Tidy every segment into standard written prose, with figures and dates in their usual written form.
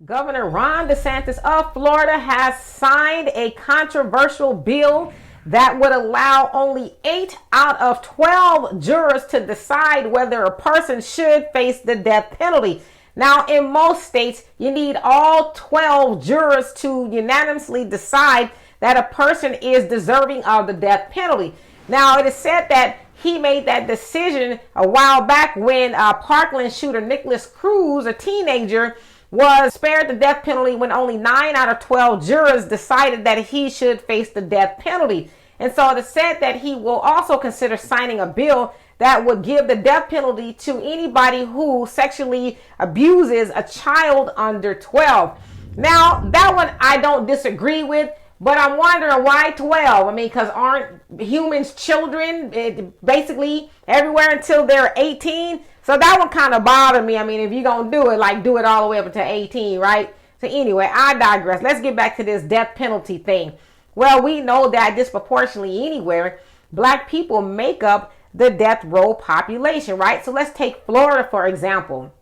Governor Ron DeSantis of Florida has signed a controversial bill that would allow only 8 out of 12 jurors to decide whether a person should face the death penalty. Now, in most states, you need all 12 jurors to unanimously decide that a person is deserving of the death penalty. Now, it is said that he made that decision a while back when Parkland shooter Nicholas Cruz, a teenager, was spared the death penalty when only 9 out of 12 jurors decided that he should face the death penalty. And so it is said that he will also consider signing a bill that would give the death penalty to anybody who sexually abuses a child under 12. Now, that one I don't disagree with, but I'm wondering why 12? I mean, because aren't humans children basically everywhere until they're 18? So that one kind of bothered me. I mean, if you're going to do it, like do it all the way up until 18, right? So anyway, I digress. Let's get back to this death penalty thing. Well, we know that disproportionately anywhere, black people make up the death row population, right? So let's take Florida, for example.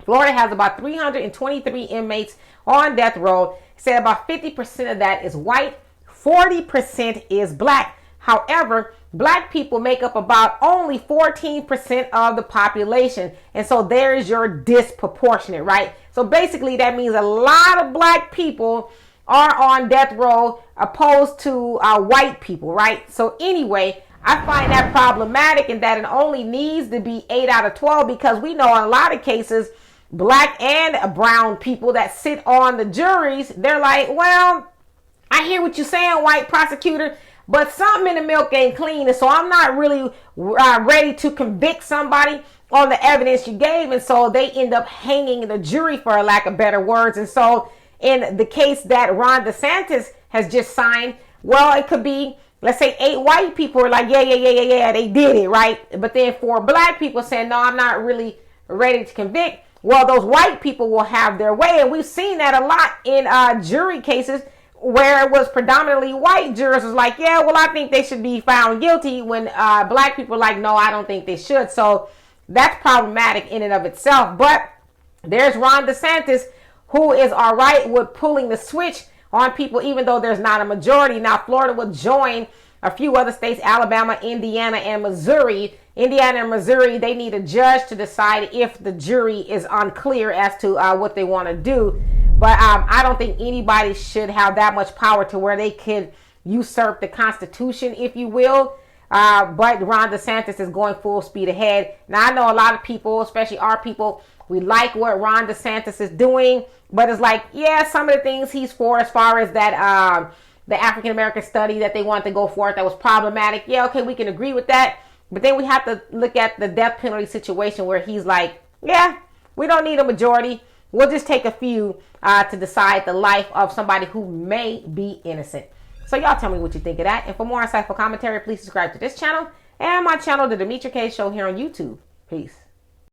Florida has about 323 inmates on death row. Say about 50% of that is white, 40% is black. However, black people make up about only 14% of the population. And so there is your disproportionate, right? So basically that means a lot of black people are on death row opposed to white people, right? So anyway, I find that problematic in that it only needs to be 8 out of 12 because we know in a lot of cases, black and brown people that sit on the juries, they're like, well, I hear what you're saying, white prosecutor, but something in the milk ain't clean. And so I'm not really ready to convict somebody on the evidence you gave. And so they end up hanging the jury, for a lack of better words. And so in the case that Ron DeSantis has just signed, well, it could be, let's say 8 white people are like, yeah, they did it, right? But then 4 black people saying, no, I'm not really ready to convict. Well, those white people will have their way. And we've seen that a lot in jury cases where it was predominantly white jurors was like, yeah, well, I think they should be found guilty, when black people are like, no, I don't think they should. So that's problematic in and of itself. But there's Ron DeSantis, who is all right with pulling the switch on people, even though there's not a majority. Now, Florida will join a few other states, Alabama, Indiana, and Missouri. Indiana and Missouri, they need a judge to decide if the jury is unclear as to what they want to do. But I don't think anybody should have that much power to where they could usurp the Constitution, if you will. But Ron DeSantis is going full speed ahead. Now, I know a lot of people, especially our people, we like what Ron DeSantis is doing. But it's like, yeah, some of the things he's for, as far as that the African-American study that they wanted to go for, that was problematic. Yeah, okay, we can agree with that. But then we have to look at the death penalty situation where he's like, yeah, we don't need a majority. We'll just take a few to decide the life of somebody who may be innocent. So y'all tell me what you think of that. And for more insightful commentary, please subscribe to this channel and my channel, The Demetra Kaye Show, here on YouTube. Peace.